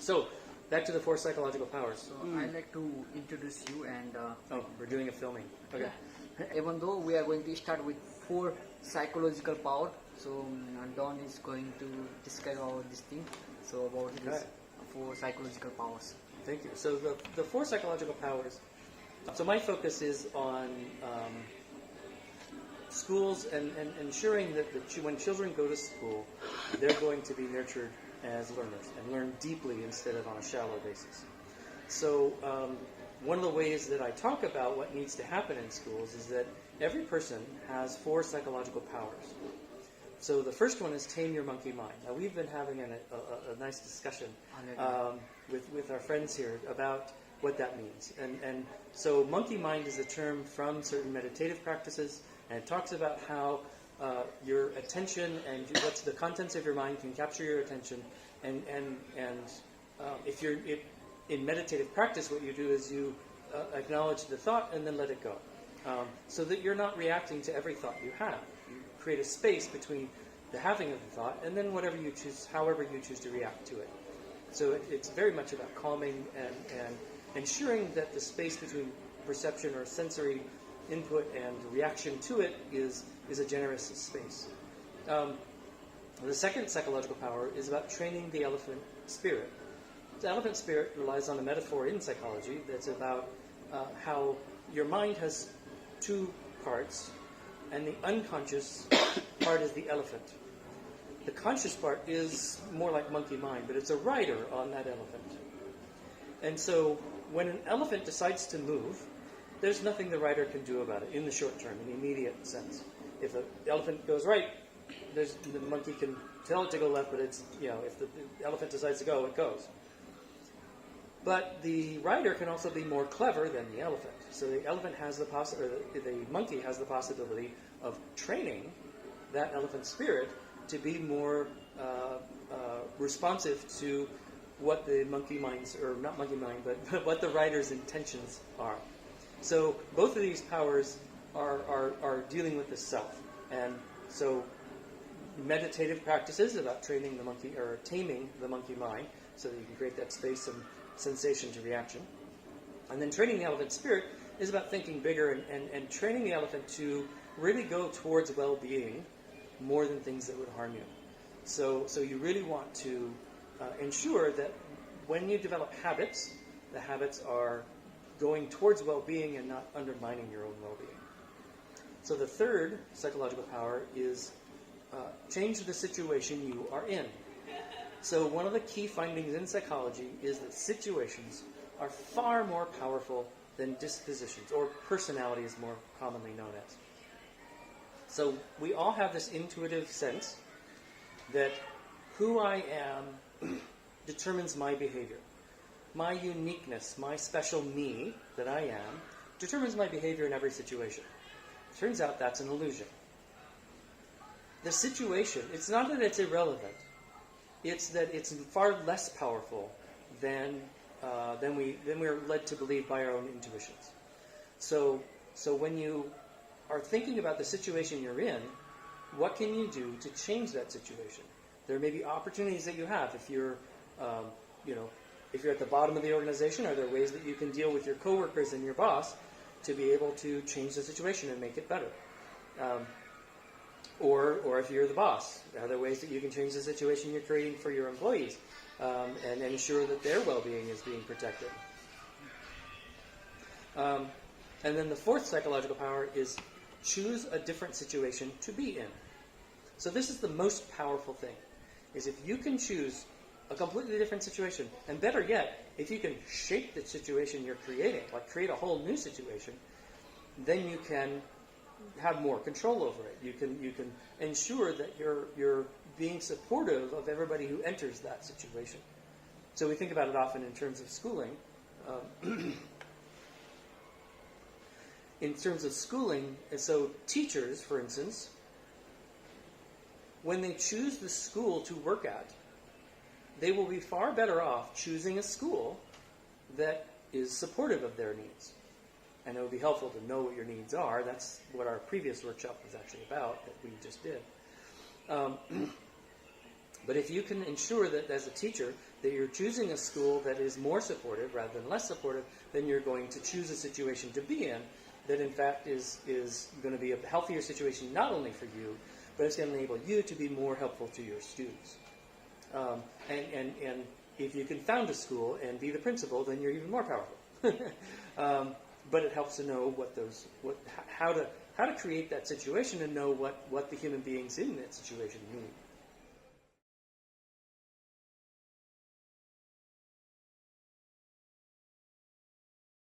So, back to the 4 psychological powers. So I'd like to introduce you and Oh, we're doing a filming. Okay. even though we are going to start with 4 psychological power, so Don is going to describe about this thing. So about this 4 psychological powers. Thank you. So the 4 psychological powers. So my focus is on schools and ensuring that when children go to school, they're going to be nurtured as learners and learn deeply instead of on a shallow basis. So one of the ways that I talk about what needs to happen in schools is that every person has 4 psychological powers. So the first one is tame your monkey mind. Now we've been having a nice discussion with our friends here about what that means. And so monkey mind is a term from certain meditative practices, and it talks about how your attention and what's the contents of your mind can capture your attention. And if you're in meditative practice, what you do is you acknowledge the thought and then let it go, so that you're not reacting to every thought you have. You create a space between the having of the thought and then whatever you choose, however you choose to react to it. So it's very much about calming and ensuring that the space between perception or sensory input and reaction to it is a generous space. The second psychological power is about training the elephant spirit. The elephant spirit relies on a metaphor in psychology that's about how your mind has 2 parts, and the unconscious part is the elephant. The conscious part is more like monkey mind, but it's a rider on that elephant. And so when an elephant decides to move, there's nothing the rider can do about it in the short term, in the immediate sense. If the elephant goes right, the monkey can tell it to go left, but it's, if the elephant decides to go, it goes. But the rider can also be more clever than the elephant. So the elephant has the monkey has the possibility of training that elephant spirit to be more responsive to what the monkey mind's, or not monkey mind, but what the rider's intentions are. So both of these powers are dealing with the self. And so meditative practices about training the monkey, or taming the monkey mind, so that you can create that space and sensation to reaction. And then training the elephant spirit is about thinking bigger and training the elephant to really go towards well-being more than things that would harm you. So you really want to ensure that when you develop habits, the habits are going towards well-being and not undermining your own well-being. So the third psychological power is change the situation you are in. So one of the key findings in psychology is that situations are far more powerful than dispositions, or personality is more commonly known as. So we all have this intuitive sense that who I am determines my behavior. My uniqueness, my special me that I am, determines my behavior in every situation. Turns out that's an illusion. The situation, it's not that it's irrelevant. It's that it's far less powerful than we're led to believe by our own intuitions. So when you are thinking about the situation you're in, what can you do to change that situation? There may be opportunities that you have. If you're, if you're at the bottom of the organization, are there ways that you can deal with your coworkers and your boss to be able to change the situation and make it better? Or if you're the boss, are there ways that you can change the situation you're creating for your employees and ensure that their well-being is being protected? And then the fourth psychological power is choose a different situation to be in. So this is the most powerful thing, is if you can choose a completely different situation, and better yet, if you can shape the situation you're creating, like create a whole new situation, then you can have more control over it. You can ensure that you're being supportive of everybody who enters that situation. So we think about it often in terms of schooling. In terms of schooling, and so teachers, for instance, when they choose the school to work at, they will be far better off choosing a school that is supportive of their needs. And it would be helpful to know what your needs are. That's what our previous workshop was actually about, that we just did. But if you can ensure that as a teacher that you're choosing a school that is more supportive rather than less supportive, then you're going to choose a situation to be in that in fact is going to be a healthier situation not only for you, but it's going to enable you to be more helpful to your students. And if you can found a school and be the principal, then you're even more powerful. But it helps to know how to create that situation and know what the human beings in that situation need.